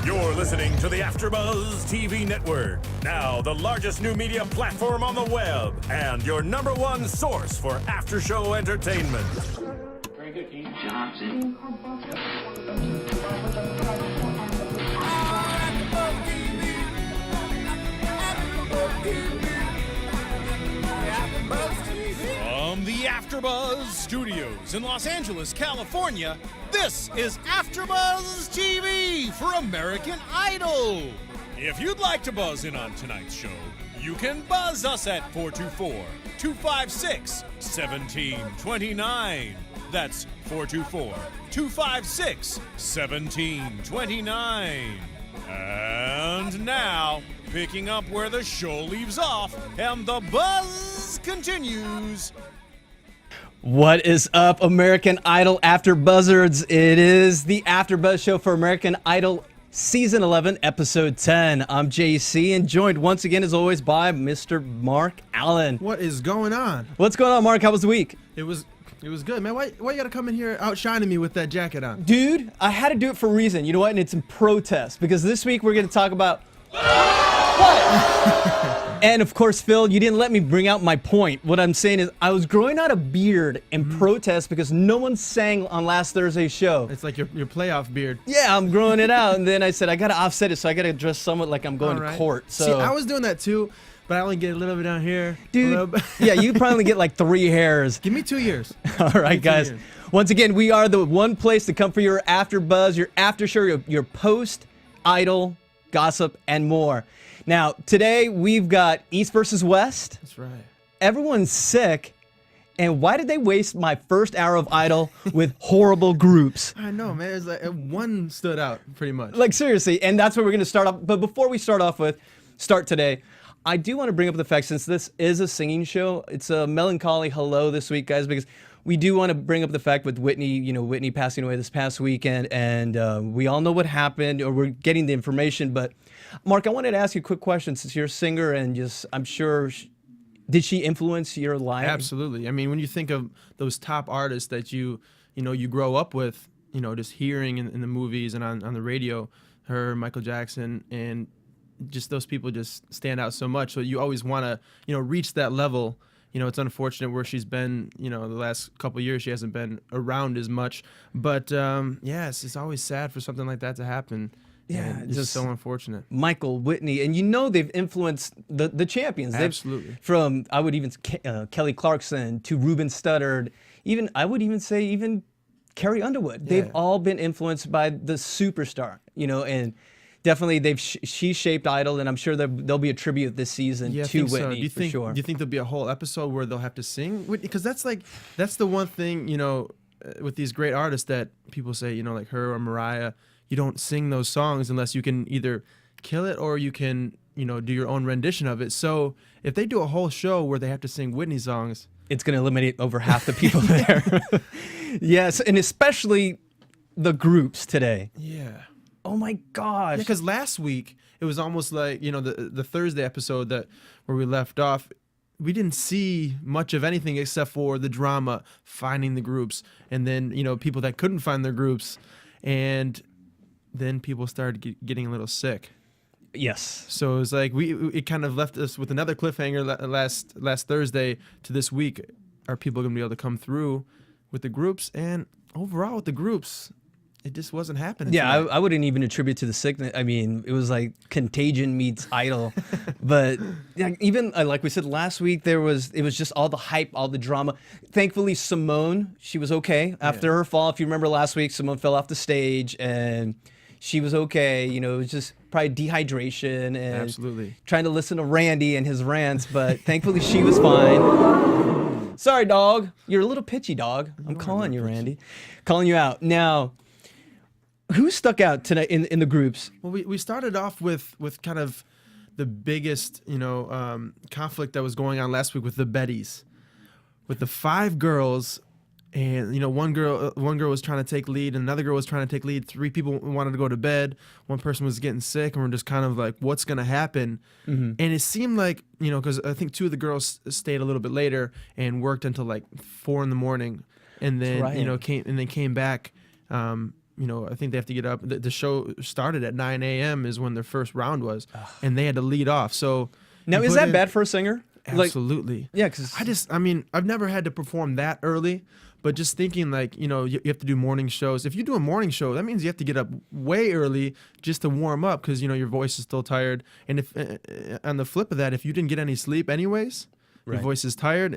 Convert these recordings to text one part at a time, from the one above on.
You're listening to the AFTERBUZZ TV Network, now the largest new media platform on the web, and your #1 source for after-show entertainment. Very good, King. Johnson. From the AFTERBUZZ Studios in Los Angeles, California, this is AFTERBUZZ TV for American Idol. If you'd like to buzz in on tonight's show, you can buzz us at 424-256-1729. That's 424-256-1729. And now, picking up where the show leaves off, and the buzz continues. What is up, American Idol After Buzzards? It is the AfterBuzz show for American Idol Season 11, Episode 10. I'm JC, and joined once again, as always, by Mr. Mark Allen. What is going on? What's going on, Mark? How was the week? It was good, man. Why you gotta come in here outshining me with that jacket on? Dude, I had to do it for a reason. You know what? And it's in protest, because this week we're going to talk about... What? And of course, Phil, you didn't let me bring out my point. What I'm saying is I was growing out a beard in protest because no one sang on last Thursday's show. It's like your playoff beard. Yeah, I'm growing it out. And then I said, I got to offset it, so I got to dress somewhat like I'm going to court. So. See, I was doing that too, but I only get a little bit down here. Dude, yeah, you probably get like 3 hairs. Give me 2 years. All right, guys. Once again, we are the one place to come for your after buzz, your after show, your post-idol gossip, and more. Now, today we've got East versus West. That's right. Everyone's sick. And why did they waste my first hour of Idol with horrible groups? I know, man. It's like one stood out pretty much. Like, seriously. And that's where we're going to start off. But before we start today, I do want to bring up the fact, since this is a singing show, it's a melancholy hello this week, guys, because we do want to bring up the fact with Whitney, Whitney passing away this past weekend, and we all know what happened, or we're getting the information. But Mark, I wanted to ask you a quick question, since you're a singer, and just, I'm sure, did she influence your life? Absolutely. I mean, when you think of those top artists that you grow up with, just hearing in the movies and on the radio, her, Michael Jackson, and just those people just stand out so much. So you always want to, reach that level. It's unfortunate where she's been, the last couple of years, she hasn't been around as much. But, yes, it's always sad for something like that to happen. Yeah, it's just so unfortunate. Michael, Whitney, and they've influenced the champions. Absolutely. From, I would even, Kelly Clarkson to Ruben Studdard, I would even say Carrie Underwood. Yeah. They've all been influenced by the superstar, and definitely she shaped Idol, and I'm sure there'll be a tribute this season to Whitney, for sure. Do you think there'll be a whole episode where they'll have to sing? Because that's the one thing, with these great artists that people say, like her or Mariah, you don't sing those songs unless you can either kill it or you can, do your own rendition of it. So if they do a whole show where they have to sing Whitney songs, it's going to eliminate over half the people there. Yes, and especially the groups today. Yeah. Oh my gosh. Yeah, because last week it was almost like, the Thursday episode where we left off, we didn't see much of anything except for the drama, finding the groups, and then, people that couldn't find their groups, and then people started getting a little sick. Yes. So it was like it kind of left us with another cliffhanger last Thursday to this week. Are people going to be able to come through with the groups? And overall with the groups, it just wasn't happening. Yeah, I wouldn't even attribute to the sickness. I mean, it was like Contagion meets Idol. But even like we said last week, it was just all the hype, all the drama. Thankfully, Simone, she was okay after her fall. If you remember last week, Simone fell off the stage and she was okay. It was just probably dehydration and absolutely trying to listen to Randy and his rants. But thankfully, she was fine. Sorry, dog. You're a little pitchy, dog. I'm calling you, Randy. Calling you out. Now, who stuck out tonight in the groups? Well, we started off with kind of the biggest, conflict that was going on last week with the Bettys, with the 5 girls, and one girl was trying to take lead, and another girl was trying to take lead. 3 people wanted to go to bed. One person was getting sick, and we're just kind of like, what's gonna happen? And it seemed like, because I think 2 of the girls stayed a little bit later and worked until like 4 in the morning, and then came back. I think they have to get up. The show started at 9 a.m. is when their first round was, and they had to lead off. So Now, you is put that in- bad for a singer? Absolutely. Yeah, because I've never had to perform that early, but just thinking like, you have to do morning shows. If you do a morning show, that means you have to get up way early just to warm up because, your voice is still tired. And if on the flip of that, if you didn't get any sleep anyways, your voice is tired.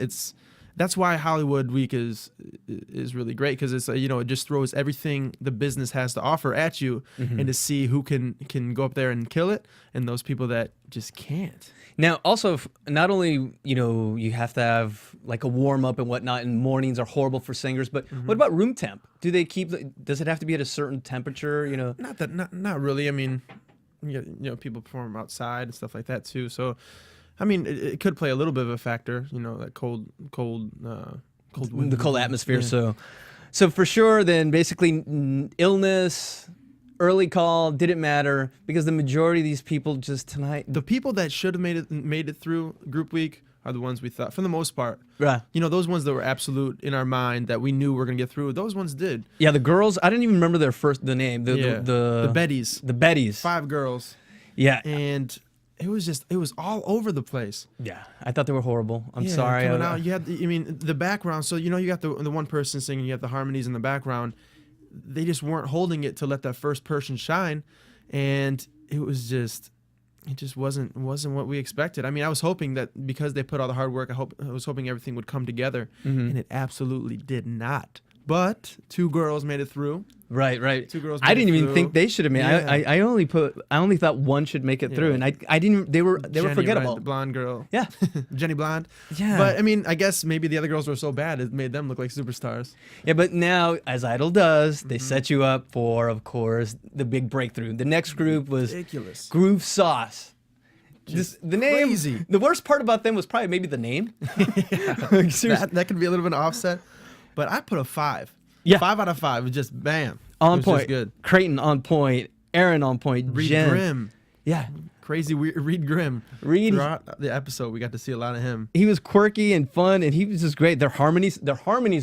That's why Hollywood Week is really great because it's it just throws everything the business has to offer at you and to see who can go up there and kill it and those people that just can't. Now, also, not only, you have to have like a warm up and whatnot, and mornings are horrible for singers, but what about room temp? Does it have to be at a certain temperature, Not really. I mean, people perform outside and stuff like that too. So, I mean, it could play a little bit of a factor, that cold wind. The cold atmosphere. Yeah. So for sure, then basically illness, early call, didn't matter because the majority of these people just tonight. The people that should have made it through group week are the ones we thought, for the most part. Yeah. Those ones that were absolute in our mind that we knew were gonna get through. Those ones did. Yeah, the girls. I didn't even remember the name. The Bettys. The Bettys. 5 girls. Yeah. And it was all over the place. Yeah, I thought they were horrible. I'm Yeah, sorry. coming out, you had the background. So you got the one person singing, you have the harmonies in the background. They just weren't holding it to let that first person shine, and it just wasn't what we expected. I mean, I was hoping that because they put all the hard work, I was hoping everything would come together, and it absolutely did not. But 2 girls made it through. Right. 2 girls. I didn't even through. think they should have made. Yeah. I only thought one should make it through, and I didn't. They were Jenny, forgettable. right, the blonde girl. Yeah. Jenny Blonde. Yeah. But I mean, I guess maybe the other girls were so bad it made them look like superstars. Yeah, but now, as Idol does, they set you up for, of course, the big breakthrough. The next group was Ridiculous. Groove Sauce. The name. crazy. The worst part about them was probably maybe the name. That could be a little bit of an offset, but I put a 5. Yeah. 5 out of 5 was just bam. On It was point. Just good. Creighton on point. Aaron on point. Reed Jen. Grimm. Yeah. Crazy Reed Grimm. Reed. Throughout the episode, we got to see a lot of him. He was quirky and fun, and he was just great. Their harmonies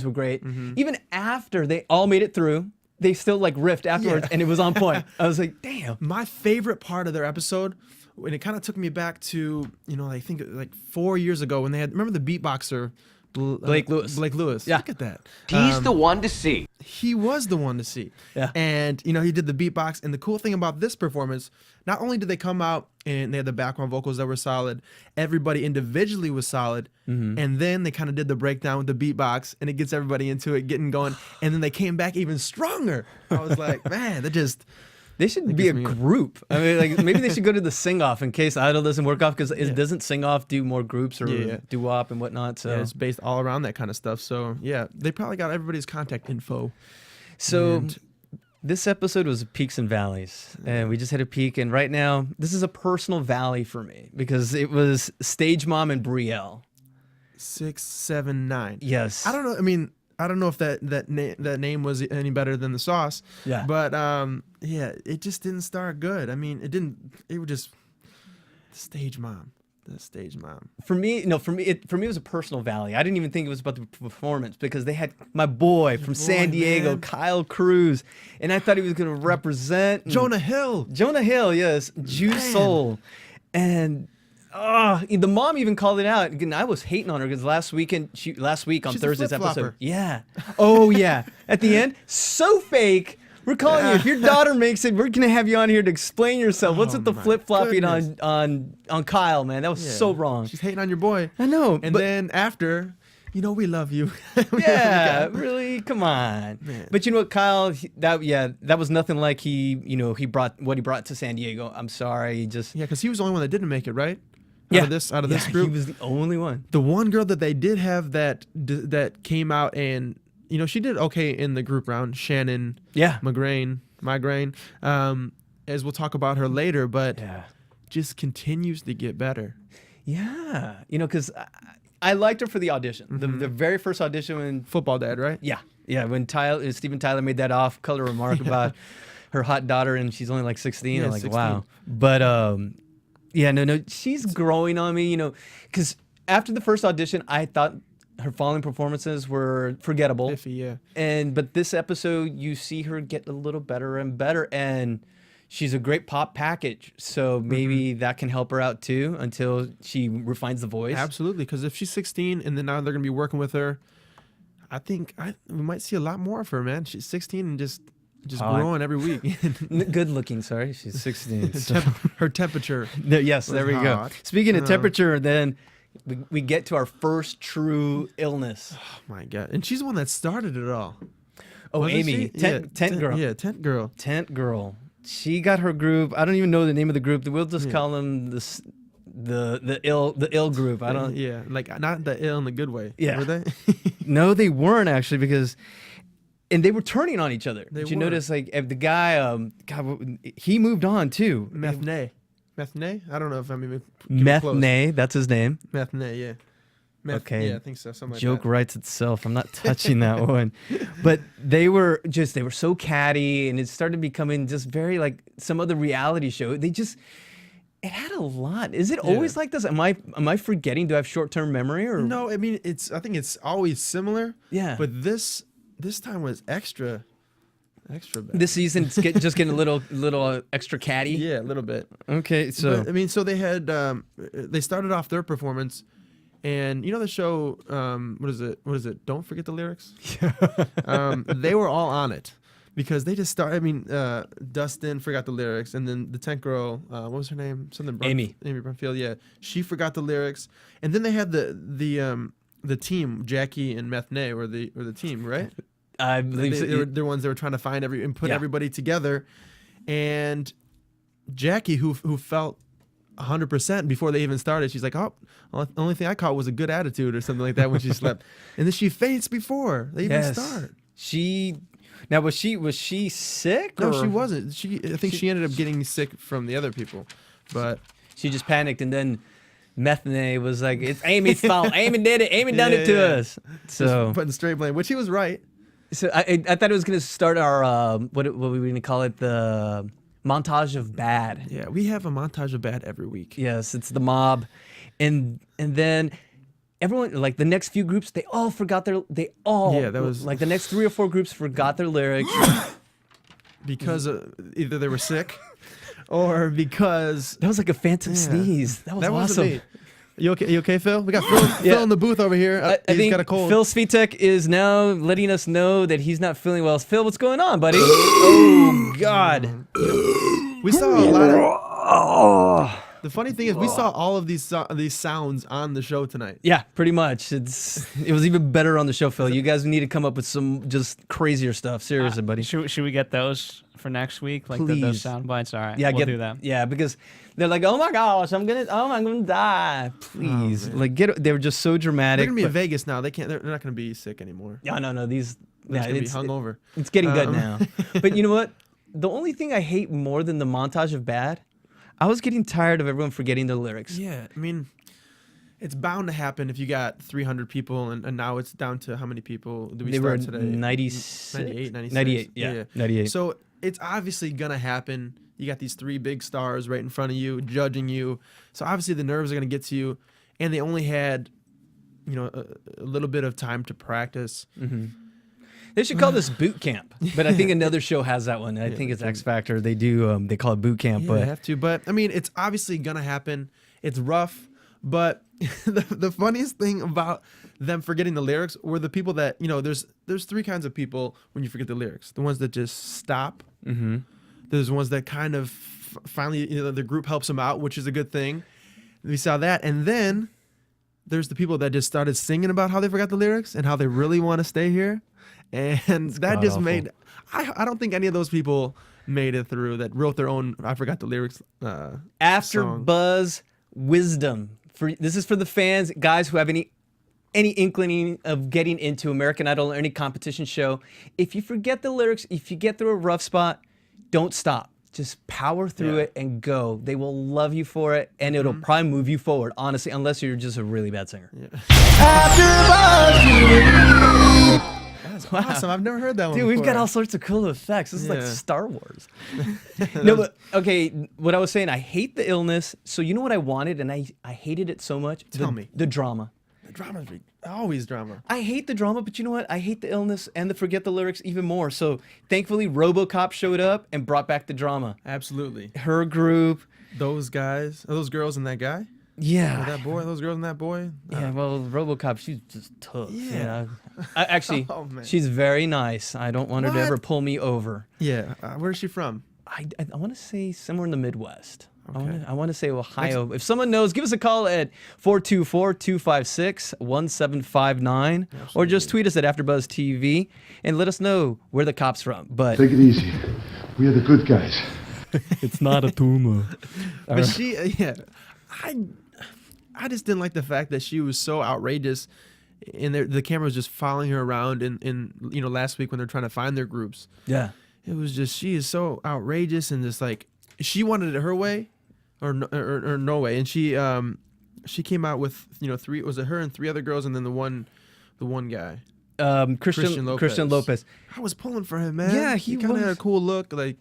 were great. Even after they all made it through, they still like riffed afterwards, and it was on point. I was like, damn. My favorite part of their episode, and it kind of took me back to, I think like 4 years ago when they had, remember the beatboxer, Blake Lewis. Blake Lewis. Yeah. Look at that. He's the one to see. He was the one to see. Yeah. And, he did the beatbox. And the cool thing about this performance, not only did they come out and they had the background vocals that were solid, everybody individually was solid. And then they kind of did the breakdown with the beatbox and it gets everybody into it, getting going. And then they came back even stronger. I was like, man, They should be a gets me- group. I mean, like maybe they should go to the sing-off in case Idol doesn't work off because it doesn't sing-off do more groups or doo-wop and whatnot. So it's based all around that kind of stuff. So, yeah, they probably got everybody's contact info. So this episode was peaks and valleys, and we just hit a peak. And right now, this is a personal valley for me because it was Stage Mom and Brielle. 6, 7, 9. Yes. I don't know. I mean, I don't know if that name was any better than the sauce. Yeah. But yeah, it just didn't start good. I mean, it didn't. It was just the stage mom. For me, it was a personal valley. I didn't even think it was about the performance because they had my boy from San Diego, man. Kyle Cruz, and I thought he was going to represent Jonah Hill. Jonah Hill, yes, Juice Soul, and the mom even called it out. Again, I was hating on her because last week on She's Thursday's a episode, flip-flopper. yeah, oh yeah, at the end, so fake. We're calling you. If your daughter makes it, we're gonna have you on here to explain yourself. What's with the my flip flopping goodness. on Kyle, man? That was so wrong. She's hating on your boy. I know, And but- then after, we love you. Yeah, really, come on. Man. But you know what, Kyle? That was nothing like he brought what he brought to San Diego. I'm sorry, he just Yeah, because he was the only one that didn't make it, right? Out of this group. he was the only one. The one girl that they did have that came out and she did okay in the group round, Shannon Migraine, as we'll talk about her later, but just continues to get better. Yeah, because I liked her for the audition, the very first audition when Football dad, right? yeah when Steven Tyler made that off-color remark about her hot daughter and she's only like 16. Yeah, I'm like 16. wow, but no, she's growing on me, because after the first audition, I thought her following performances were forgettable. Iffy, yeah. But this episode, you see her get a little better and better, and she's a great pop package. So maybe that can help her out too until she refines the voice. Absolutely, because if she's 16 and then now they're gonna be working with her, I think we might see a lot more of her, man. She's 16 and just growing every week. Good looking, sorry. She's 16. so- Her temperature. Yes, there we go. hot. Speaking of temperature, then we get to our first true illness. Oh my God. And she's the one that started it all. Oh, Wasn't Amy, she? tent girl. Yeah, tent girl. Tent girl. She got her group. I don't even know the name of the group. We'll just call them the ill group. I don't. Yeah, like not the ill in the good way. Yeah. Were they? No, they weren't actually because, and they were turning on each other. Did you were. notice? Like the guy, God, he moved on too. Methne. I don't know if I'm even getting close. Methne, that's his name. Methne, yeah. Okay. Yeah, I think so. Something like Joke that. writes itself. I'm not touching that one. But they were so catty, and it started becoming just very like some other reality show. It had a lot. Is it always like this? Am I forgetting? Do I have short-term memory or No, I mean I think it's always similar. Yeah. But this time was extra bad. this season it's just getting a little extra catty? Yeah, a little bit. Okay, so But, I mean, so they had they started off their performance, and you know the show what is it? Don't Forget the Lyrics. They were all on it because they just started. I mean, Dustin forgot the lyrics, and then the tent girl, what was her name? Amy Brunfield. Yeah, she forgot the lyrics, and then they had the team, Jackie and Methne were the team, right? I believe They're the ones that were trying to find put everybody together, and Jackie, who felt 100% before they even started, she's like, "Oh, the only thing I caught was a good attitude or something like that when she slept," and then she faints before they even start. Was she sick? No, or? she wasn't. I think she ended up getting sick from the other people, but She just panicked, and then Methne was like, "It's Amy's fault. Amy did it. Amy done it to us." So putting straight blame, which he was right. So I thought it was going to start our what were we going to call it, the montage of bad. Yeah, we have a montage of bad every week. Yes, it's the mob, and then everyone, like the next few groups, that was like the next 3 or 4 groups forgot their lyrics because either they were sick or because that was like a phantom sneeze. That was awesome. wasn't me. You okay, Phil? We got Phil in the booth over here. I He's think got a cold. Phil Svitek is now letting us know that he's not feeling well. Phil, what's going on, buddy? Oh God. We saw a lot of. The funny thing is, we saw all of these sounds on the show tonight. Yeah, pretty much. It was even better on the show, Phil. You guys need to come up with some just crazier stuff. Seriously, buddy. Should we get those for next week? Like Please. those sound bites? All right, Yeah, we'll do that. Yeah, because they're like, "Oh my gosh, I'm gonna die." Please, they were just so dramatic. They're gonna be in Vegas now. They're not gonna be sick anymore. Yeah, no, these. They're Yeah, gonna be hungover. It's getting good now. But you know what? The only thing I hate more than the montage of bad, I was getting tired of everyone forgetting their lyrics. Yeah, I mean, it's bound to happen if you got 300 people, and now it's down to how many people did we They were start today? 96? 98, 96? 98, yeah, 98. So it's obviously going to happen. You got these 3 big stars right in front of you, judging you. So obviously the nerves are going to get to you, and they only had, a little bit of time to practice. Mm-hmm. They should call this boot camp, but I think another show has that one. I think it's X Factor. They do. They call it boot camp. Yeah, but they have to. But I mean, it's obviously gonna happen. It's rough, but the funniest thing about them forgetting the lyrics were the people that There's 3 kinds of people when you forget the lyrics. The ones that just stop. Mm-hmm. There's ones that kind of finally, the group helps them out, which is a good thing. We saw that, and then there's the people that just started singing about how they forgot the lyrics and how they really want to stay here. And that just made, I don't think any of those people made it through that wrote their own, I forgot the lyrics. AFTERBUZZ wisdom. This is for the fans, guys who have any inkling of getting into American Idol or any competition show. If you forget the lyrics, if you get through a rough spot, don't stop. Just power through it and go. They will love you for it, and it'll probably move you forward, honestly, unless you're just a really bad singer. That's awesome. I've never heard that one Dude, before. we've got all sorts of cool effects. This is like Star Wars. No, but okay, what I was saying, I hate the illness. So you know what I wanted, and I hated it so much? Tell me. The drama. Drama's always drama. I hate the drama, but you know what? I hate the illness and the forget the lyrics even more. So thankfully, RoboCop showed up and brought back the drama. Absolutely. Her group. Those guys, those girls and that guy, Yeah. or that boy, those girls and that boy. Yeah, well, RoboCop, she's just tough. Yeah. You know? Actually, Oh, man. she's very nice. I don't want her to What? ever pull me over. Yeah. Where's she from? I want to say somewhere in the Midwest. Okay. I want to say Ohio. If someone knows, give us a call at 424-256-1759 or just tweet us at AfterBuzz TV and let us know where the cop's from. But Take it easy. We are the good guys. it's not a tumor. But she, I just didn't like the fact that she was so outrageous, and the camera was just following her around. In last week when they're trying to find their groups, Yeah. it was just she is so outrageous and just like she wanted it her way, or no way, and she came out with three. Was it her and three other girls, and then the one guy. Christian Lopez. I was pulling for him, man. Yeah, he kind of had a was. cool look, like.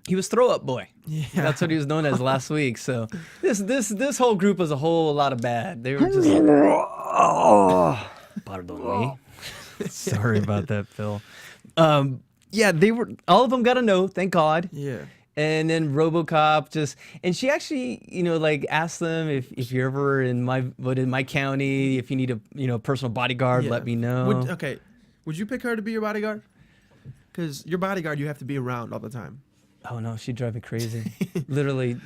He was throw up boy. Yeah. That's what he was known as last week. So this whole group was a whole lot of bad. They were just pardon me. Sorry about that, Phil. Yeah, they were all of them got a no, thank God. Yeah. And then RoboCop and she actually, asked them if you're ever in my county, if you need a personal bodyguard, Yeah. let me know. Would you pick her to be your bodyguard? Because your bodyguard, you have to be around all the time. Oh no, she'd drive me crazy. Literally,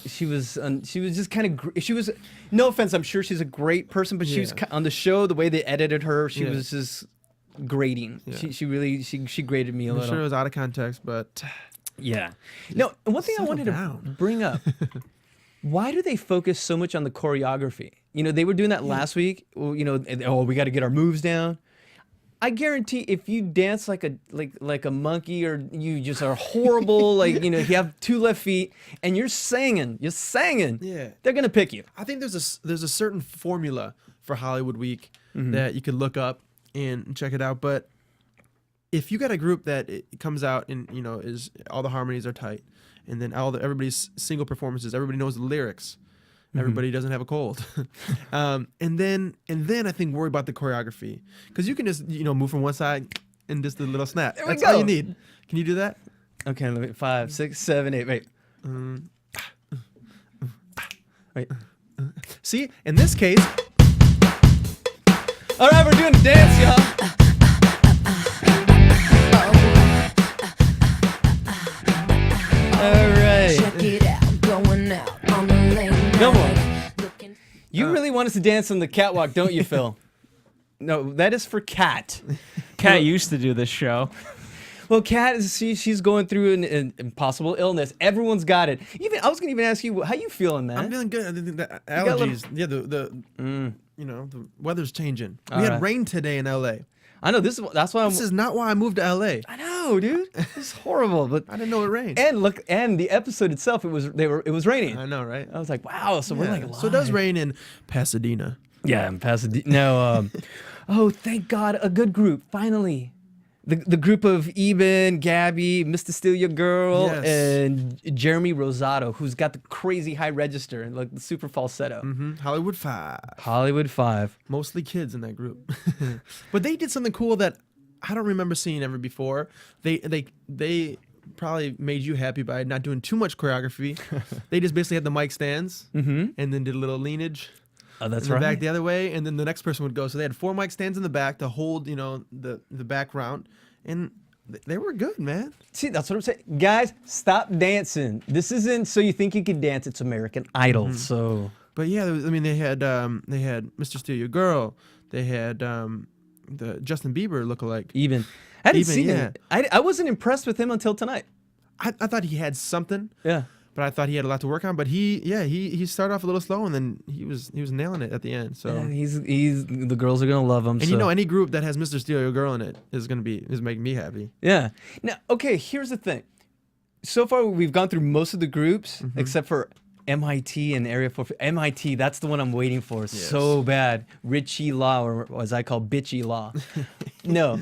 she was just kind of. She was, no offense, I'm sure she's a great person, but she was Yeah. on the show. The way they edited her, she Yeah. was just grating. Yeah. She really graded me a I'm little. sure it was out of context, but Yeah. No, and one thing I settle wanted to down. bring up. Why do they focus so much on the choreography? They were doing that last week. Well, we got to get our moves down. I guarantee if you dance like a monkey, or you just are horrible, you have two left feet and you're singing, Yeah. they're gonna pick you. I think there's a certain formula for Hollywood Week that you could look up and check it out. But if you got a group that it comes out and is all the harmonies are tight, and then everybody's single performances, everybody knows the lyrics. Everybody doesn't have a cold, and then I think worry about the choreography, because you can just move from one side and just a little snap. There we That's all go. you need. Can you do that? Okay, let me 5, 6, 7, 8. Wait. Wait. See, in this case, All right, we're doing a dance, y'all. All right. Check it out, going out on the lane. Come on. Looking You really want us to dance on the catwalk, don't you, Phil? No, that is for Kat. Kat used to do this show. Well, Kat she's going through an impossible illness. Everyone's got it. I was gonna even ask you, how you feeling, man? I'm feeling good. I think the got a little- allergies. The weather's changing. All We had right. rain today in LA. I know that's why This is not why I moved to LA. I know, dude. It's horrible, but I didn't know it rained. and look, and the episode itself, it was raining. I know, right? I was like, wow. So we're Yeah. like, So it does live. rain in Pasadena. Yeah, in Pasadena. No. Oh, thank God, a good group finally. The group of Eben, Gabby, Mr. Steal Your Girl, Yes. and Jeremy Rosado, who's got the crazy high register, like the super falsetto. Hollywood 5. Hollywood 5. Mostly kids in that group. But they did something cool that I don't remember seeing ever before. They probably made you happy by not doing too much choreography. They just basically had the mic stands and then did a little leanage. Oh, that's in the right. back the other way, and then the next person would go. So they had 4 mic stands in the back to hold, the background, and they were good, man. See, that's what I'm saying. Guys, stop dancing. This isn't so you think you can dance. It's American Idol. So But yeah, they had Mr. Steal Your Girl. They had the Justin Bieber lookalike. Eben. I didn't Eben, see yeah. him. I wasn't impressed with him until tonight. I thought he had something, Yeah. but I thought he had a lot to work on. But he started off a little slow, and then he was nailing it at the end. So. Yeah, he's the girls are gonna love him. And so. any group that has Mr. Steal Your Girl in it is making me happy. Yeah. Now, okay, here's the thing. So far, we've gone through most of the groups except for MIT and Area 4. MIT, that's the one I'm waiting for so bad. Richie Law, or as I call Bitchy Law. No,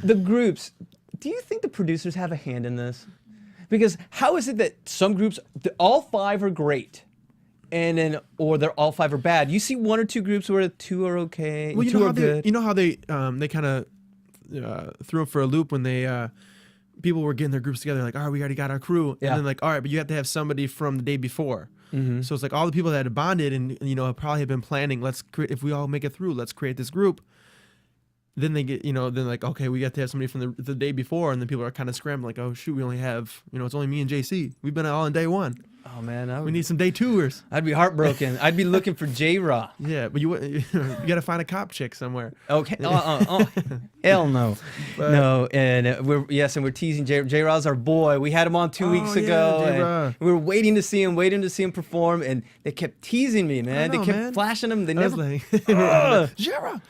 the groups. Do you think the producers have a hand in this? Because how is it that some groups, all 5 are great, and then or they're all 5 are bad. You see 1 or 2 groups where 2 are okay, Well, and 2 are good. you know how they kind of threw them for a loop when they people were getting their groups together, like, all right, we already got our crew, Yeah. and then like, all right, but you have to have somebody from the day before. So it's like all the people that had bonded and probably have been planning. If we all make it through, let's create this group. Then they get, then like, okay, we got to have somebody from the day before, and then people are kind of scrambling, like, oh shoot, we only have, it's only me and JC. We've been all on day 1. Oh man, We need some day 2ers. I'd be heartbroken. I'd be looking for J-Raw. Yeah, but you got to find a cop chick somewhere. Okay. Hell no. No, and we're teasing J-Raw's our boy. We had him on 2 weeks yeah, ago, J-Raw. and we were waiting to see him perform, and they kept teasing me, man. I know, they kept man. flashing him. They I was never. like, Jera.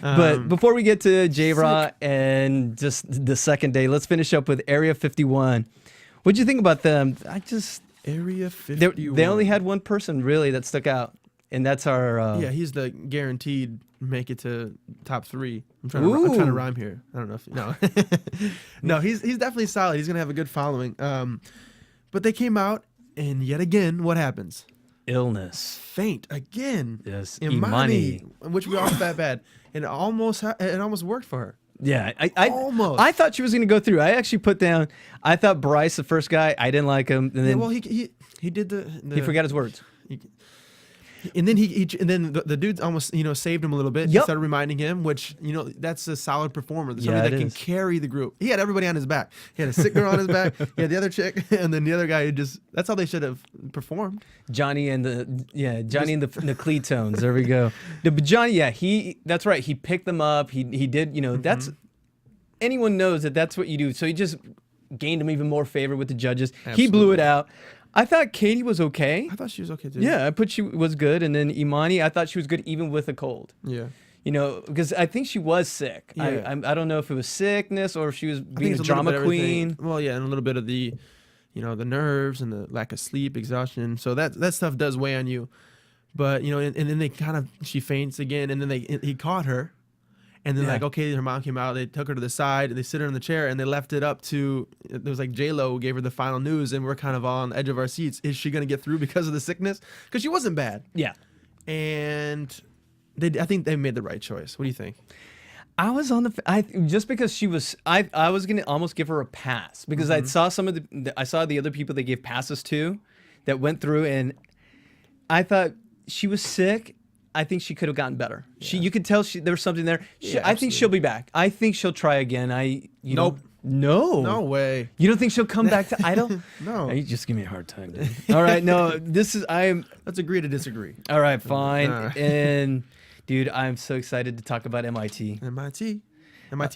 But before we get to J-Raw and just the second day, let's finish up with Area 51. What'd you think about them? Area 51. They only had one person really that stuck out, and that's our. Yeah, he's the guaranteed make it to top 3. I'm trying to rhyme here. I don't know if no. No, he's definitely solid. He's gonna have a good following. But they came out, and yet again, what happens? Illness. Faint again. Yes, Imani, Imani. which we all that bad, and it almost worked for her. Yeah, I Almost. I thought she was going to go through. I actually put down. I thought Bryce, the first guy, I didn't like him, and then Well, he did the he forgot his words. And then the dude almost saved him a little bit. He Yep. started reminding him, which that's a solid performer. Yeah, Somebody that it can is. carry the group. He had everybody on his back. He had a sick girl on his back. He had the other chick, and then the other guy that's how they should have performed. Johnny and the Cletones. There we go. But Johnny, that's right. He picked them up. He did. That's anyone knows that's what you do. So he just gained him even more favor with the judges. He blew it out. I thought Katie was okay. I thought she was okay too. Yeah, I put she was good, and then Imani, I thought she was good even with a cold. Yeah. Because I think she was sick. Yeah. I don't know if it was sickness or if she was I think being a it's little drama bit of everything. queen. Well, yeah, and a little bit of the, the nerves and the lack of sleep, exhaustion. So that stuff does weigh on you. But and then she faints again, and then he caught her. And then, her mom came out, they took her to the side, they sit her in the chair, and they left it up to, it was like J-Lo who gave her the final news, and we're kind of all on the edge of our seats. Is she going to get through because of the sickness? Because she wasn't bad. Yeah. And I think they made the right choice. What do you think? I was on just because she was, I was going to almost give her a pass because I saw I saw the other people they gave passes to that went through, and I thought she was sick. I think she could have gotten better. Yeah. You could tell there was something there. I think she'll be back. I think she'll try again. Nope. No. No way. You don't think she'll come back to Idol? No. You just give me a hard time, dude. All right, no. Let's agree to disagree. All right, fine. And dude, I'm so excited to talk about MIT. MIT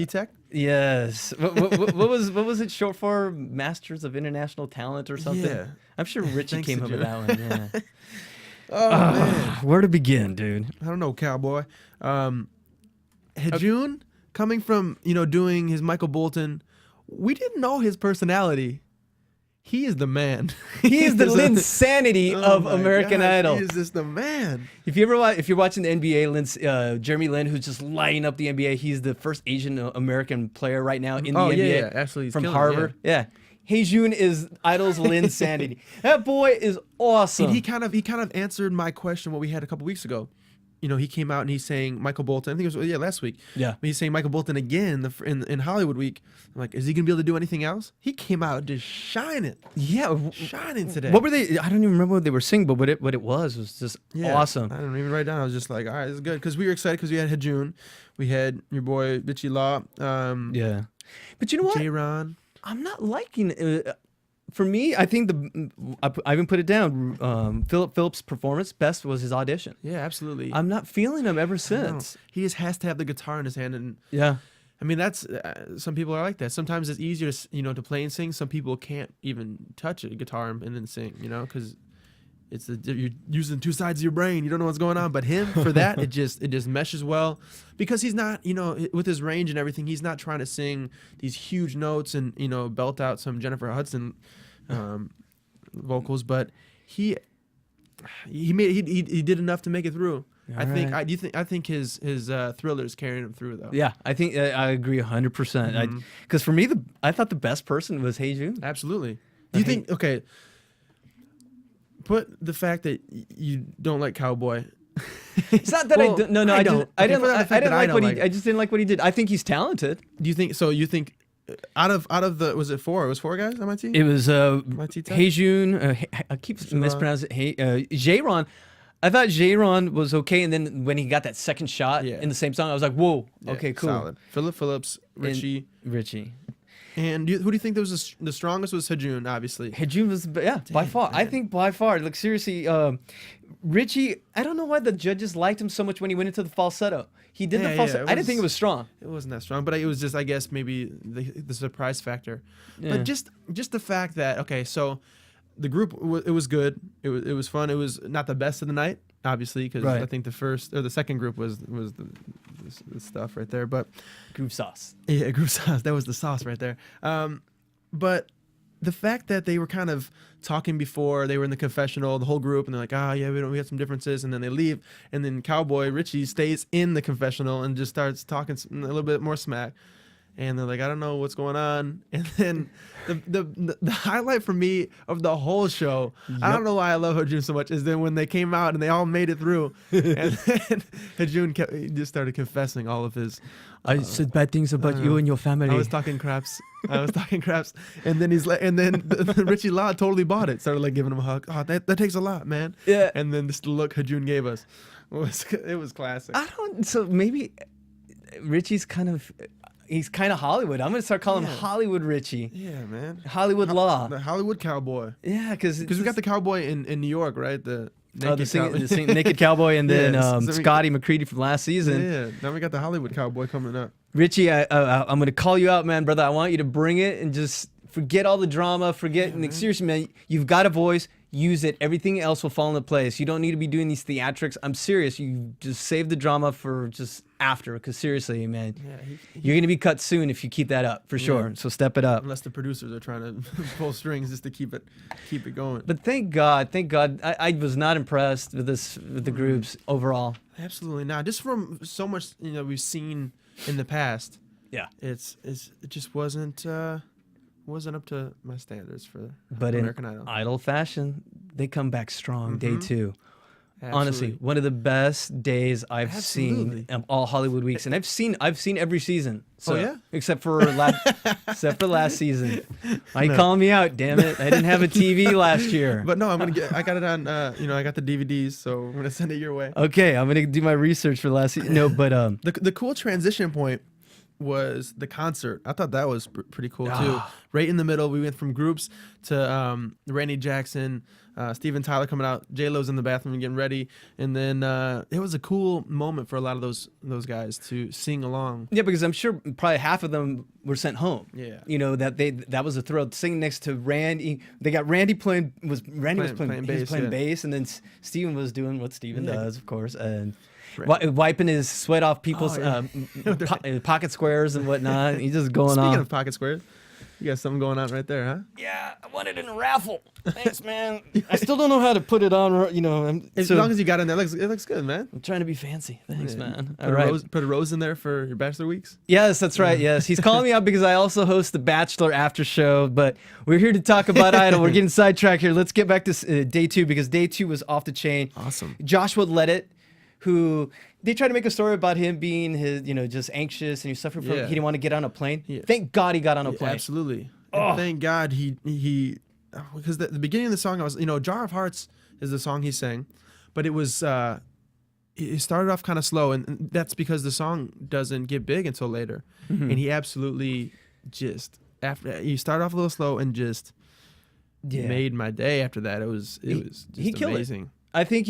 Tech? Yes. What was it short for? Masters of International Talent or something? Yeah. I'm sure Richie came up with that one. Yeah. Oh, man. Where to begin, dude? I don't know, cowboy. Hejun, coming from, doing his Michael Bolton, we didn't know his personality. He is the man. He is the Linsanity of American Idol. He is just the man. If you're watching the NBA, Jeremy Lin, who's just lighting up the NBA, he's the first Asian American player right now in the NBA. Yeah, absolutely. He's from killing it, Harvard. Yeah. Hejun is Idol's Linsanity. That boy is awesome. And he kind of answered my question what we had a couple weeks ago. He came out and he's saying Michael Bolton. I think it was last week. Yeah. But he's saying Michael Bolton again in Hollywood Week. I'm like, is he gonna be able to do anything else? He came out just shining. Yeah, shining today. What were they? I don't even remember what they were singing, but what it was just awesome. I didn't even write down. I was just like, all right, this is good because we were excited because we had Hejun, we had your boy Bitchy Law. Yeah, but you know what? J-Ron. I'm not liking it. For me, I think I even put it down. Philip Phillips' performance best was his audition. Yeah, absolutely. I'm not feeling him ever since. He just has to have the guitar in his hand, and yeah. I mean, that's some people are like that. Sometimes it's easier to to play and sing. Some people can't even touch a guitar and then sing, because you're using two sides of your brain. You don't know what's going on. But him, for that, it just meshes well because he's not, with his range and everything, he's not trying to sing these huge notes and, belt out some Jennifer Hudson vocals, but he did enough to make it through. I think his Thriller's carrying him through though. Yeah, I think I agree 100%. Because for me, I thought the best person was Hejun. Absolutely. Do you think? Okay. put the fact that you don't like Cowboy. It's not that Well, I don't. No, I I don't. just I Okay, didn't. for the I fact didn't that I like what don't he. like I just didn't like what he did. I think he's talented. Do you think so? You think out of the was it four? It was four guys on my team. It was MIT tech? Heijun. I keep mispronouncing it. Jayron. I thought Jayron was okay, and then when he got that second shot Yeah. in the same song, I was like, whoa, Yeah, okay, cool. Solid. Philip Phillips, Richie, Richie. and who do you think that was the strongest? Was Hajun, obviously. Heijun was by far. I think by far. Like seriously, Richie. I don't know why the judges liked him so much when he went into the falsetto. He did the falsetto. I didn't think it was strong. It wasn't that strong, but it was just, I guess, maybe the surprise factor. Yeah. But just the fact that, okay, so the group, it was good. It was fun. It was not the best of the night, obviously, because Right. I think the second group was the stuff right there. But Groove sauce. yeah, group sauce. That was the sauce right there. But the fact that they were kind of talking before they were in the confessional, the whole group, and they're like, yeah, we had some differences, and then they leave, and then Cowboy Richie stays in the confessional and just starts talking a little bit more smack, and they're like, I don't know what's going on, and then the highlight for me of the whole show, I don't know why I love Hajun so much, is then when they came out and they all made it through, and then Hajun he just started confessing all of his. I said bad things about you and your family. I was talking craps. And then he's like, and then Richie Law totally bought it. Started like giving him a hug. Oh, that takes a lot, man. Yeah. And then this look Hajun gave us it was classic. I don't. So maybe Richie's he's kind of Hollywood. I'm gonna start calling him Hollywood Richie. Yeah, man. Hollywood Law. The Hollywood Cowboy. Yeah, because we got the cowboy in New York, right? The Naked Cowboy, and then Yeah, so we- Scotty McCready from last season. Yeah. Now we got the Hollywood Cowboy coming up. Richie, I'm gonna call you out, man, brother. I want you to bring it and just forget all the drama. Seriously, man. You've got a voice. Use it. Everything else will fall into place. You don't need to be doing these theatrics. I'm serious. You just save the drama for just after. Because seriously, man, you're gonna be cut soon if you keep that up for sure. So step it up. Unless the producers are trying to pull strings just to keep it going. But thank God, I was not impressed with the groups overall. Absolutely not. Just from so much we've seen in the past. Yeah. It just wasn't up to my standards for But American in Idol. fashion, they come back strong day two. Honestly, Absolutely. one of the best days I've Absolutely. seen of all Hollywood weeks, and I've seen every season. So, Oh, yeah? except for last season. Why you calling me out? Damn it! I didn't have a TV last year. But no, I got it on. I got the DVDs, so I'm gonna send it your way. Okay, I'm gonna do my research for last season. No, but The cool transition point was the concert. I thought that was pretty cool too. Right in the middle, we went from groups to Randy Jackson, Steven Tyler coming out, J-Lo's in the bathroom getting ready, and then it was a cool moment for a lot of those guys to sing along. yeah, because I'm sure probably half of them were sent home. Yeah. That was a thrill. Singing next to Randy, they got Randy playing bass, and then Steven was doing what Steven does, of course, and wiping his sweat off people's pocket squares and whatnot. He's just going Speaking on. of pocket squares, you got something going on right there, huh? Yeah, I want it in a raffle. Thanks, man. I still don't know how to put it on. As long as you got in there, it looks good, man. I'm trying to be fancy. Thanks, man. Put All right. put a rose in there for your bachelor weeks. Yes, that's right. Yes, he's calling me out because I also host the Bachelor After Show. But we're here to talk about Idol. We're getting sidetracked here. Let's get back to day two because day two was off the chain. Awesome. Joshua Levitt, who they tried to make a story about him being just anxious and he suffered from. Yeah. He didn't want to get on a plane. Yeah. Thank God he got on a plane. Absolutely. And thank God he because the beginning of the song I was Jar of Hearts is the song he sang, but it was it started off kind of slow, and that's because the song doesn't get big until later. And he absolutely just after he started off a little slow and just made my day after that. It was just he killed amazing. it. I think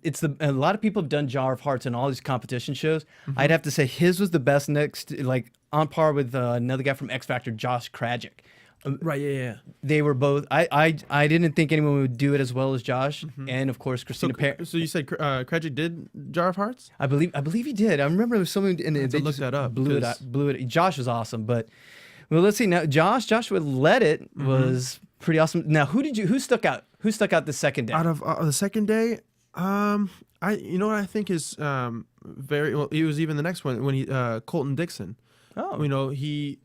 it's a lot of people have done Jar of Hearts in all these competition shows. I'd have to say his was the best next, like on par with another guy from X Factor, Josh Krajic. Right, yeah. They were both. I didn't think anyone would do it as well as Josh, and of course Christina Perry. So you said Krajic did Jar of Hearts? I believe he did. I remember there was someone and they look just that up, blew it. Josh was awesome, but well, let's see now. Joshua Levitt was pretty awesome. Now, who stuck out? Who stuck out the second day? Out of the second day, what I think is very well. It was even the next one when he Colton Dixon. Oh, He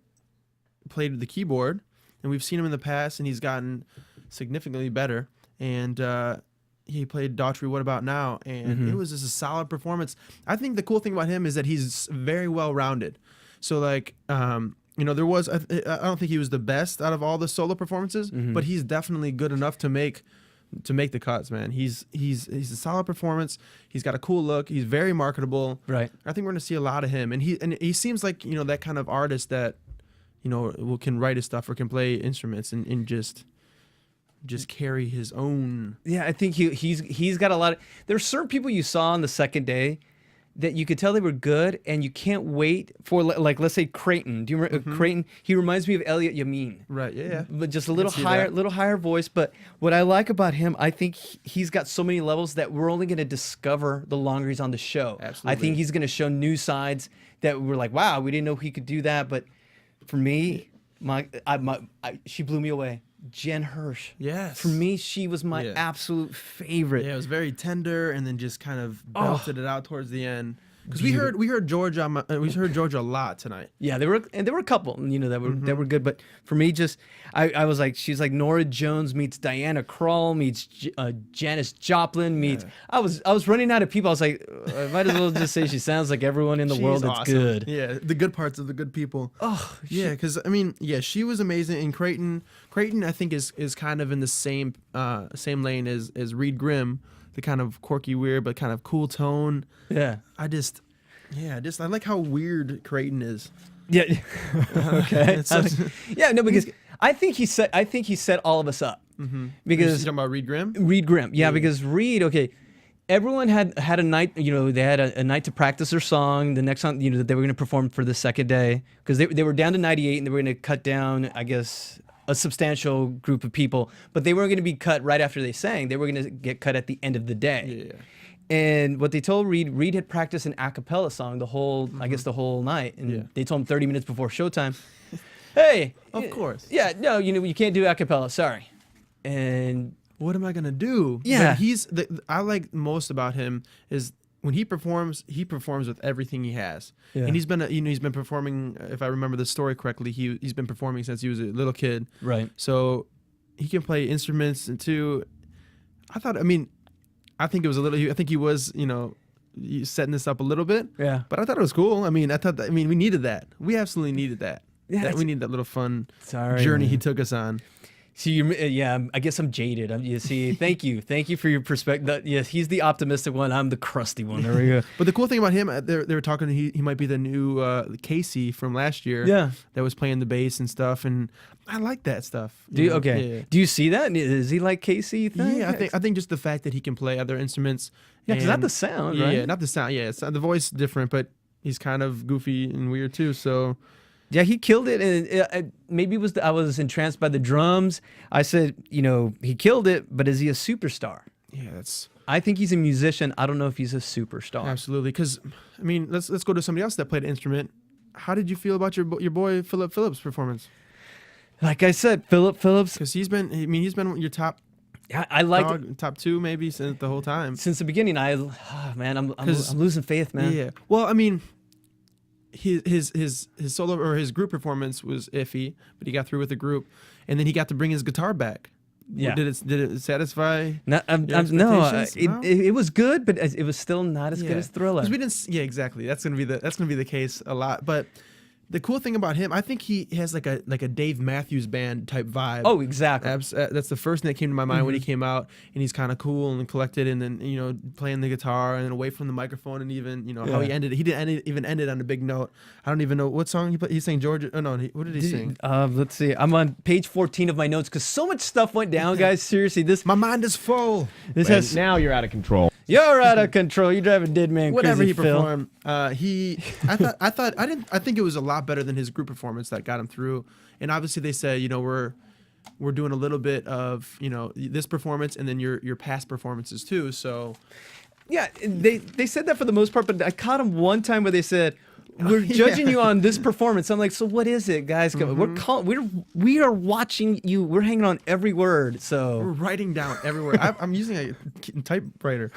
played the keyboard, and we've seen him in the past, and he's gotten significantly better. and he played Daughtry, What About Now, and it was just a solid performance. I think the cool thing about him is that he's very well rounded. So like, there was I don't think he was the best out of all the solo performances, but he's definitely good enough to make the cuts, man. He's a solid performance. He's got a cool look. He's very marketable. Right. I think we're gonna see a lot of him, and he seems like that kind of artist that can write his stuff or can play instruments and just carry his own. Yeah, I think he's got a lot of. There's certain people you saw on the second day that you could tell they were good, and you can't wait for, like, let's say Creighton. Do you remember Creighton? He reminds me of Elliot Yamin. Right. Yeah. But just a little higher voice. But what I like about him, I think he's got so many levels that we're only going to discover the longer he's on the show. Absolutely. I think he's going to show new sides that we're like, wow, we didn't know he could do that. But for me, she blew me away. Jen Hirsch. Yes. For me, she was my absolute favorite. Yeah, it was very tender, and then just kind of belted it out towards the end. Because we heard Georgia, we heard Georgia a lot tonight. Yeah, there were a couple, that were good. But for me, just I was like, she's like Nora Jones meets Diana Krall meets Janis Joplin meets. I was running out of people. I was like, I might as well just say she sounds like everyone in the world that's awesome. good. Yeah, the good parts of the good people. Oh, yeah, because she was amazing. And Creighton, I think is kind of in the same lane as Reed Grimm. The kind of quirky, weird, but kind of cool tone. Yeah. I like how weird Creighton is. Yeah. Okay. Because I think he set all of us up. Because you're talking about Reed Grimm? Reed Grimm. Yeah, because Reed, okay, everyone had a night, they had a night to practice their song. The next song, that they were going to perform for the second day. Because they were down to 98 and they were going to cut down, I guess, a substantial group of people, but they weren't going to be cut right after they sang. They were going to get cut at the end of the day. Yeah. And what they told Reed had practiced an a cappella song the whole night. And they told him 30 minutes before showtime, hey. Of course. Yeah, no, you can't do a cappella, sorry. And what am I going to do? Yeah. But I like most about him is when he performs with everything he has. Yeah. And he's been performing, if I remember the story correctly, he's been performing since he was a little kid. Right. So he can play instruments and too. I think it was a little, I think he was, setting this up a little bit. Yeah. But I thought it was cool. We needed that. We absolutely needed that. Yeah. We need that little fun journey he took us on. See, I guess I'm jaded. You see, thank you for your perspective. Yes, he's the optimistic one. I'm the crusty one. There we go. But the cool thing about him, they were talking. He might be the new Casey from last year. Yeah, that was playing the bass and stuff, and I like that stuff. Do you? Okay. Yeah. Do you see that? Is he like Casey? Yeah, I think just the fact that he can play other instruments. Yeah, because not the sound, right? Yeah, not the sound. Yeah, it's the voice different, but he's kind of goofy and weird too. So. Yeah, he killed it, and maybe I was entranced by the drums. I said, he killed it, but is he a superstar? Yeah, I think he's a musician. I don't know if he's a superstar. Absolutely, because let's go to somebody else that played an instrument. How did you feel about your boy Philip Phillips' performance? Like I said, Philip Phillips, because he's been your top. I like top two maybe since the whole time. Since the beginning, I'm losing faith, man. Yeah. Well, his solo or his group performance was iffy, but he got through with the group, and then he got to bring his guitar back. Yeah. Did it satisfy? No, it was good, but it was still not as good as Thriller. We didn't. Yeah, exactly. That's gonna be the case a lot, but. The cool thing about him, I think he has like a Dave Matthews Band type vibe. Oh, exactly. That's the first thing that came to my mind when he came out, and he's kind of cool and collected, and then playing the guitar and then away from the microphone, and even how he ended it. He didn't even end it on a big note. I don't even know what song he played. He sang Georgia. Oh no, what did he sing? Let's see. I'm on page 14 of my notes because so much stuff went down, guys. Seriously, my mind is full. Now you're out of control. You're out of control. You're driving dead man crazy. Whatever he Phil. performed, I think it was a lot better than his group performance that got him through. And obviously they said, we're doing a little bit of this performance and then your past performances too. So yeah, they said that for the most part, but I caught him one time where they said, we're judging you on this performance. I'm like, so what is it, guys? We are watching you. We're hanging on every word. So we're writing down every word. I'm using a typewriter.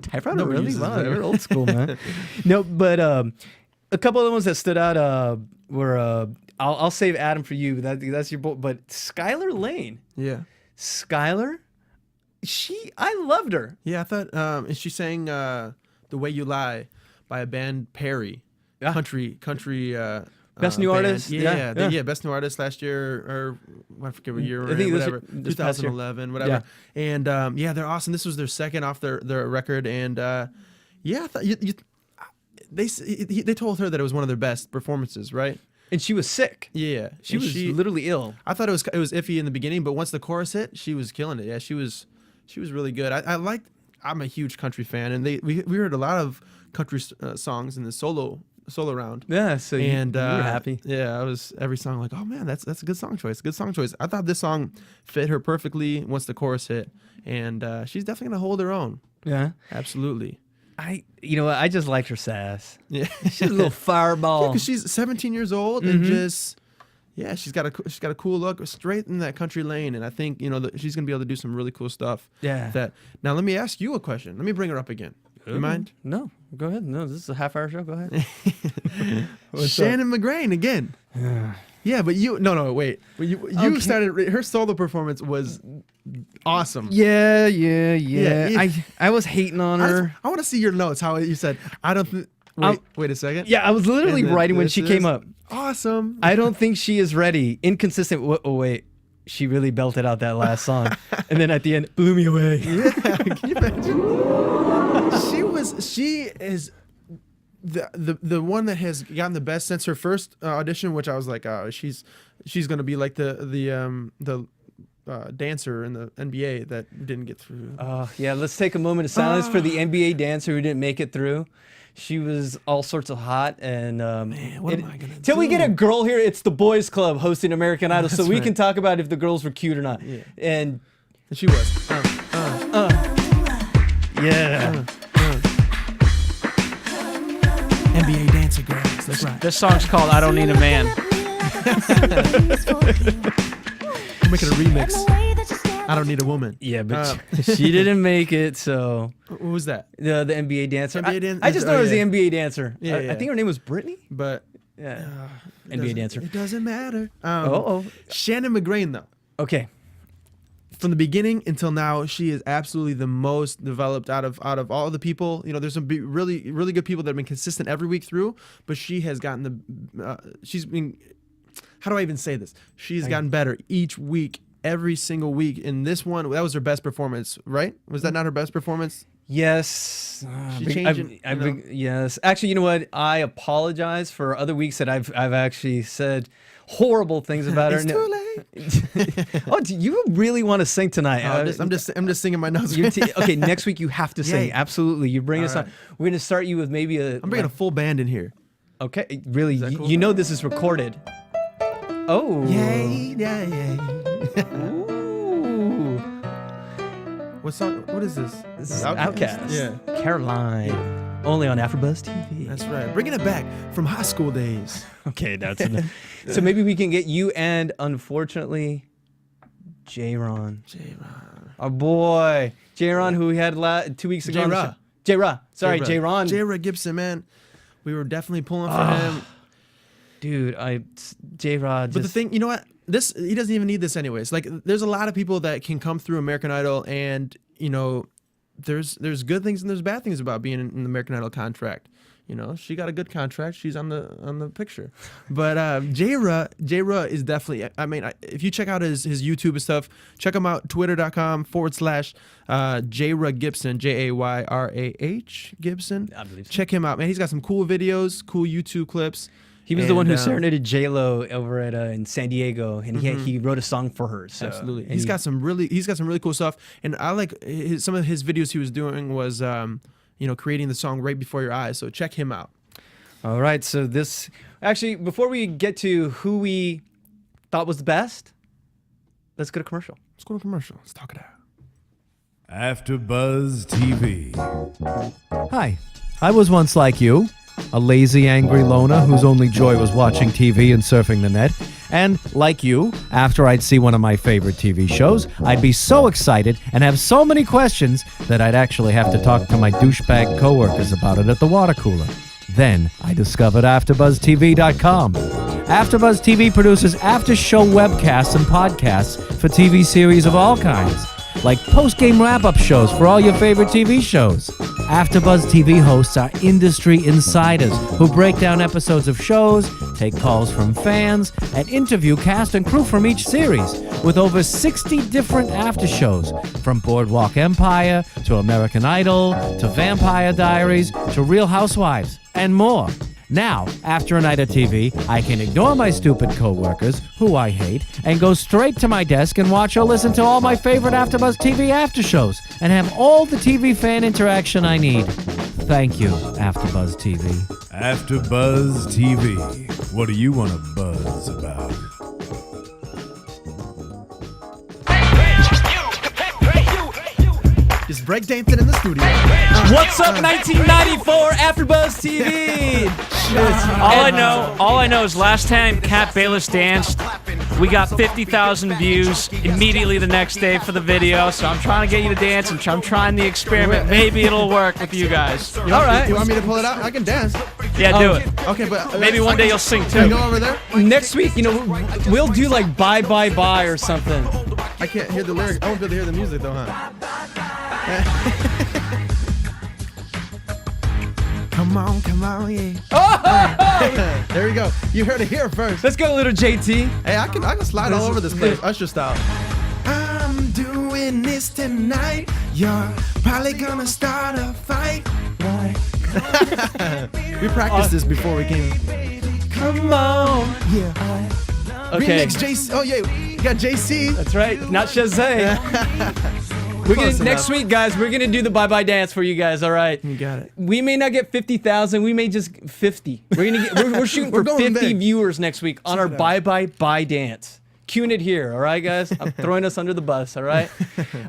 Typewriter, really? Wow, you're old school, man. No, but a couple of the ones that stood out were I'll save Adam for you. That's your boy. But Skylar Lane. Yeah. Skylar, I loved her. Yeah, I thought, and she sang "The Way You Lie" by a band Perry, Yeah. country. Best new band. artist? Yeah, Yeah. best new artist last year, or I forget what year, I think whatever, this past year. 2011, whatever. And they're awesome. This was their second off their record, and I thought they told her that it was one of their best performances, right? And she was sick. Yeah, She was literally ill. I thought it was iffy in the beginning, but once the chorus hit, she was killing it. Yeah, she was really good. I'm a huge country fan, and we heard a lot of country songs in the solo round. Yeah, so you were happy. Yeah, I was every song like, oh man, that's a good song choice. Good song choice. I thought this song fit her perfectly once the chorus hit, and she's definitely gonna hold her own. Yeah, absolutely. You know what? I just liked her sass. Yeah, she's a little fireball. Because she's 17 years old and just. Yeah, she's got a cool look, straight in that country lane, and I think she's gonna be able to do some really cool stuff. Yeah. Now let me ask you a question. Let me bring her up again. You mind? No, go ahead. No, this is a half-hour show. Go ahead. Shannon McGrain again. Yeah, but wait. You started her solo performance was awesome. Yeah. I was hating on her. I want to see your notes. How you said I don't. Wait a second. Yeah, I was literally writing when she came up. Awesome. I don't think she is ready. Inconsistent. Oh wait, she really belted out that last song, and then at the end, blew me away. Yeah, can you imagine? She is the one that has gotten the best since her first audition, which I was like, oh, she's gonna be like the dancer in the NBA that didn't get through. Yeah, let's take a moment of silence for the NBA dancer who didn't make it through. She was all sorts of hot, and man, what am I gonna till do? we get a girl here, it's the boys' club hosting American Idol, so That's we right. can talk about if the girls were cute or not. Yeah. And she was. Yeah. NBA dancer girls. That's right. This song's called "I Don't Need a Man." I'm making a remix. I don't need a woman. Yeah, but she didn't make it, so. What was that? The NBA dancer. NBA I just know it was the NBA dancer. Yeah, I think her name was Brittany. But yeah, NBA dancer. It doesn't matter. Shannon McGrain, though. Okay. From the beginning until now, she is absolutely the most developed out of all the people. There's some really, really good people that have been consistent every week through, but she has gotten she's been, how do I even say this? She's gotten better each week, every single week. In this one, that was her best performance, right? Was that not her best performance? Yes. Yes. Actually, you know what? I apologize for other weeks that I've actually said horrible things about her. It's too late. Oh, do you really want to sing tonight? I'm just singing my notes. Okay, next week you have to sing. Yeah. Absolutely. You bring us All on. We're going to start you with maybe I'm bringing a full band in here. Okay, really? Cool? You know this is recorded. Oh. Yay. Ooh. What song? What is this? This is Outkast. Yeah. Caroline. Only on AfterBuzz TV. That's right. Bringing it back from high school days. Okay, that's enough. So maybe we can get you and, unfortunately, J-Ron. Our boy. J-Ron, who we had 2 weeks ago. J-Ra. J-Ra. Sorry, J-Ron. J-Ra Gibson, man. We were definitely pulling for him. Dude, J-Ra just... But the thing, you know what? He doesn't even need this anyways. Like, there's a lot of people that can come through American Idol, and, there's good things and there's bad things about being in the American Idol contract. She got a good contract. She's on the picture. But J-Ra is definitely, if you check out his YouTube and stuff, check him out, twitter.com/J-Ra Gibson, Jayrah Gibson. I believe so. Check him out, man. He's got some cool videos, cool YouTube clips. He was the one who serenaded J-Lo over at in San Diego, and he wrote a song for her. So, absolutely, and he's got some really cool stuff. And I like some of his videos he was doing was creating the song right before your eyes. So check him out. All right, so before we get to who we thought was the best, let's go to commercial. Let's go to commercial. Let's talk it out. AfterBuzz TV. Hi, I was once like you, a lazy, angry loner whose only joy was watching TV and surfing the net. And, like you, after I'd see one of my favorite TV shows, I'd be so excited and have so many questions that I'd actually have to talk to my douchebag coworkers about it at the water cooler. Then I discovered AfterBuzzTV.com. AfterBuzz TV produces after-show webcasts and podcasts for TV series of all kinds. like post-game wrap-up shows for all your favorite TV shows. AfterBuzz TV hosts are industry insiders who break down episodes of shows, take calls from fans, and interview cast and crew from each series, with over 60 different after shows, from Boardwalk Empire to American Idol to Vampire Diaries to Real Housewives, and more. Now, after a night of TV, I can ignore my stupid coworkers, who I hate, and go straight to my desk and watch or listen to all my favorite AfterBuzz TV after shows, and have all the TV fan interaction I need. Thank you, AfterBuzz TV. AfterBuzz TV. What do you want to buzz about? Just breakdancing in the studio. What's up, 1994 AfterBuzz TV? All I know is last time Cat Bayless danced, we got 50,000 views immediately the next day for the video. So I'm trying to get you to dance. I'm trying the experiment. Maybe it'll work with you guys. All right. You want me to pull it out? I can dance. Yeah, do it. Okay, but Maybe one day you'll sing Can I too. go over there? Next week, we'll do like bye bye bye or something. I can't hear the lyrics. I won't be able to hear the music though, huh? Come on, yeah. Oh! There we go. You heard it here first. Let's go, little JT. Hey, I can slide all over this place, Usher style. I'm doing this tonight. You're probably gonna start a fight. Why? We practiced this before we came. Come on. Yeah. Okay. Remix JC. Oh yeah, we got JC. That's right. Not Shazay. Next week, guys, we're gonna do the bye-bye dance for you guys. All right. You got it. We may not get 50,000. We may just 50. We're shooting for going 50 big. viewers next week on our bye-bye dance. Cueing it here. All right, guys. I'm throwing us under the bus. All right.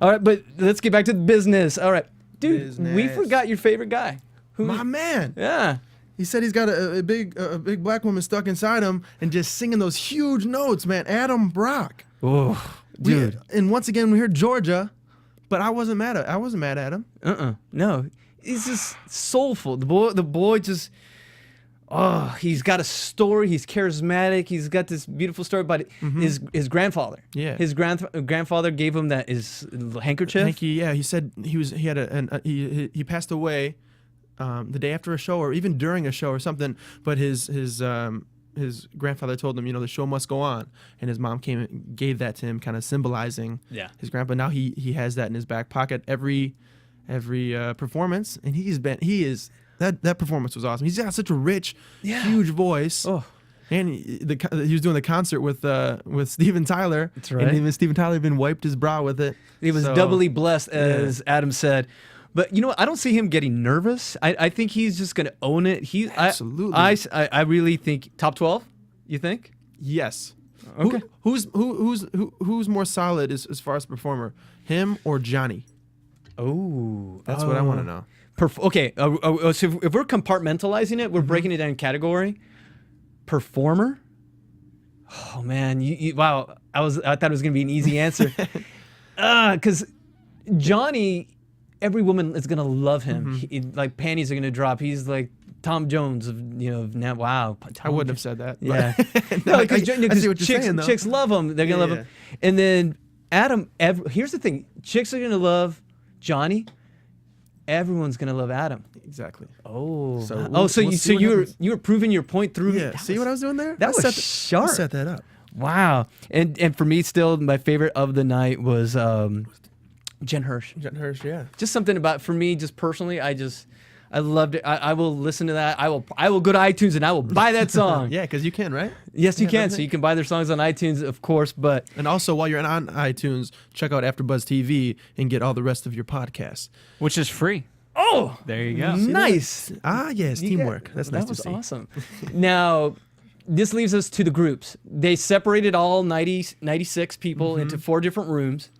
All right, but let's get back to the business. All right, dude. We forgot your favorite guy. My man. Yeah. He said he's got a big black woman stuck inside him and just singing those huge notes, man. Adam Brock. Oh, dude. And once again, we heard Georgia, but I wasn't mad at him. No. He's just soulful. The boy just. Oh, he's got a story. He's charismatic. He's got this beautiful story about his grandfather. Yeah. His grandfather gave him his handkerchief. Hanky, yeah. He said he passed away the day after a show or even during a show or something. But his grandfather told him, the show must go on, and his mom came and gave that to him, kind of symbolizing his grandpa. Now he has that in his back pocket every performance, and that performance was awesome. He's got such a rich, huge voice. Oh. And he was doing the concert with Steven Tyler. That's right. And even Steven Tyler even wiped his brow with it. He was doubly blessed, as Adam said. But I don't see him getting nervous. I think he's just going to own it. Absolutely. I really think top 12. You think? Yes. Okay. Who's more solid as far as performer, him or Johnny? Oh, that's what I want to know. Okay. So if we're compartmentalizing it, we're breaking it down in category. Performer. Oh man, wow! I thought it was gonna be an easy answer. Because Johnny, every woman is gonna love him. Like panties are gonna drop. He's like Tom Jones of now. Wow, I wouldn't have said that. Yeah, no, because I see what you're saying, though. Chicks love him. They're gonna love him. And then Adam. Here's the thing: chicks are gonna love Johnny. Everyone's gonna love Adam. Exactly. Oh. So you were proving your point through. Yeah. See what I was doing there? That was sharp. I set that up. Wow. And for me, still my favorite of the night was Jen Hirsch. Jen Hirsch, yeah. Just something about, for me, just personally, I loved it. I will listen to that. I will go to iTunes and I will buy that song. Yeah, because you can, right? Yes, you can. So you can buy their songs on iTunes, of course. And also, while you're on iTunes, check out AfterBuzz TV and get all the rest of your podcasts, which is free. Oh, there you go. Nice. Yes, teamwork. That's nice to see. That was awesome. Now, this leaves us to the groups. They separated all 96 people into 4 different rooms.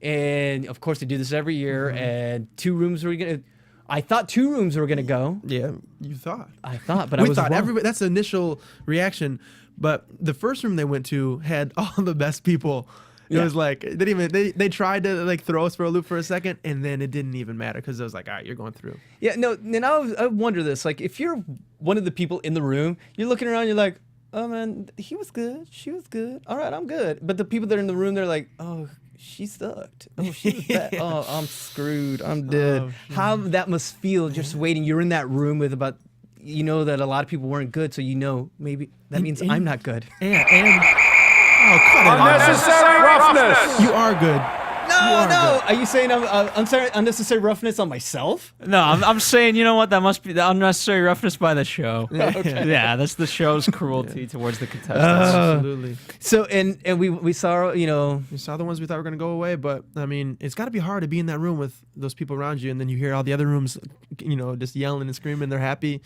And, of course, they do this every year. And 2 rooms were going to... I thought 2 rooms were going to go. Yeah, you thought. I thought, but I was wrong. Everybody, that's the initial reaction. But the first room they went to had all the best people. It was like they tried to like throw us for a loop for a second, and then it didn't even matter because it was like, all right, you're going through. Yeah, no. And I wonder this: like, if you're one of the people in the room, you're looking around, you're like, oh man, he was good, she was good, all right, I'm good. But the people that are in the room, they're like, oh, she sucked. Oh, she was bad. Oh, I'm screwed. I'm dead. How that must feel just waiting. You're in that room with about, you know that a lot of people weren't good, so you know maybe that means I'm not good. And oh, cut it out. Unnecessary roughness. You are good. No. Are you saying I'm sorry, unnecessary roughness on myself? No, I'm saying, you know what? That must be the unnecessary roughness by the show. Okay. Yeah, that's the show's cruelty towards the contestants. Absolutely. So and we saw, you know, We saw the ones we thought were going to go away, but I mean, it's got to be hard to be in that room with those people around you, and then you hear all the other rooms, you know, just yelling and screaming. They're happy.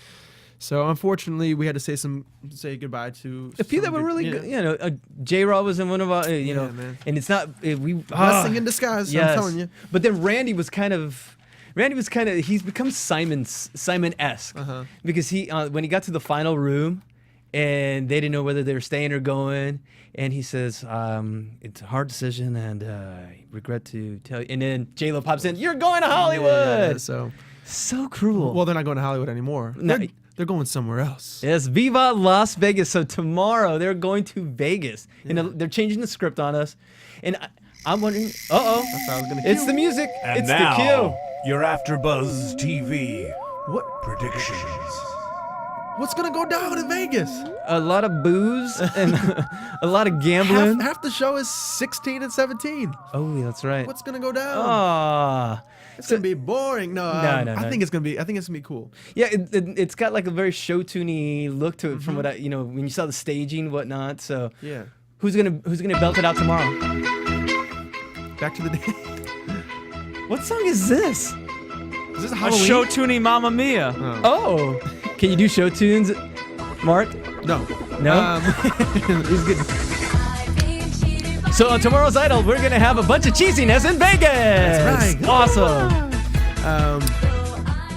So unfortunately, we had to say goodbye to a few that were really good. You know, J-Rob was in one of our, you know, man. And it's not blessing in disguise. Yes. I'm telling you. But then Randy was kind of he's become Simon-esque because he when he got to the final room and they didn't know whether they were staying or going, and he says it's a hard decision and I regret to tell you, and then J-Lo pops in, you're going to Hollywood. Yeah, so cruel. Well, they're not going to Hollywood anymore. No. They're going somewhere else. Yes, Viva Las Vegas. So tomorrow they're going to Vegas, and they're changing the script on us. And I'm wondering, it's the music. And it's now, the cue. your AfterBuzz TV What? predictions. What's gonna go down in Vegas? A lot of booze and a lot of gambling. Half the show is 16 and 17. Oh, that's right. What's gonna go down? Ah. It's gonna be boring. No. I think it's gonna be cool. Yeah, it's got like a very show tuney look to it from what I, when you saw the staging, whatnot. So Yeah. who's gonna belt it out tomorrow? Back to the day. What song is this? Is this A Halloween? show tuning Mamma Mia. Oh, can you do show tunes, Mark? No. No. He's good. So on tomorrow's Idol, we're gonna have a bunch of cheesiness in Vegas. That's right. Awesome.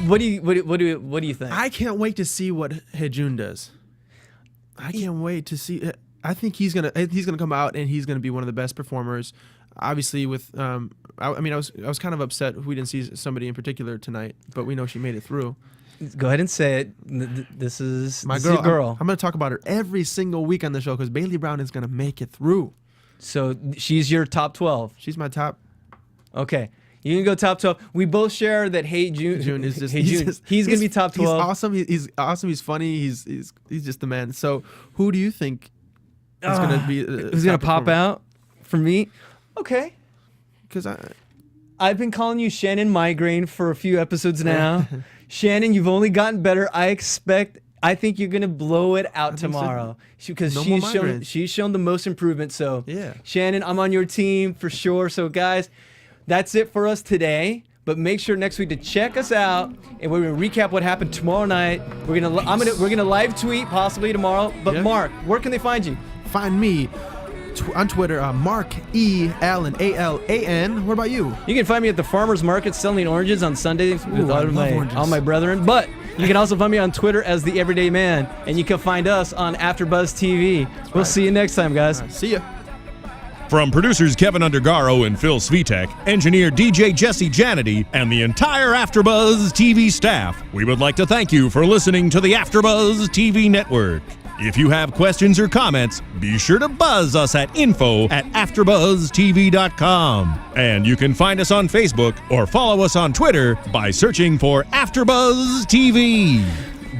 What do you think? I can't wait to see what Hejun does. I can't wait to see. I think he's gonna come out and he's gonna be one of the best performers. Obviously, with I was kind of upset we didn't see somebody in particular tonight, but we know she made it through. Go ahead and say it. This is My this girl. is your girl. I'm gonna talk about her every single week on the show because Bailey Brown is gonna make it through. So she's your top 12. She's my top. Okay. You can go top 12. We both share that June is just he's going to be top 12. He's awesome. He's awesome. He's funny. He's just the man. So who do you think is going to be who's going to pop out for me? Okay. Because I've been calling you Shannon Migraine for a few episodes now. Shannon, you've only gotten better. I think you're going to blow it out tomorrow because she's shown the most improvement. So, yeah. Shannon, I'm on your team for sure. So, guys, that's it for us today. But make sure next week to check us out, and we're going to recap what happened tomorrow night. We're gonna live tweet possibly tomorrow. But Yeah. Mark, where can they find you? Find me on Twitter, Mark E. Allen, ALAN. What about you? You can find me at the farmers market selling oranges on Sundays with I love all my brethren. But you can also find me on Twitter as the Everyday Man, and you can find us on AfterBuzz TV. We'll see you next time, guys. See ya. From producers Kevin Undergaro and Phil Svitek, engineer DJ Jesse Janity, and the entire AfterBuzz TV staff, we would like to thank you for listening to the AfterBuzz TV network. If you have questions or comments, be sure to buzz us at info@AfterBuzzTV.com. And you can find us on Facebook or follow us on Twitter by searching for AfterBuzz TV.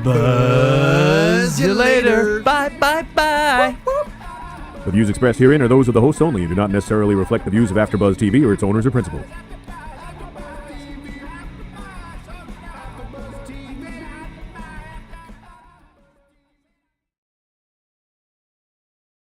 Buzz you later. Bye, bye, bye. The views expressed herein are those of the hosts only and do not necessarily reflect the views of AfterBuzz TV or its owners or principals.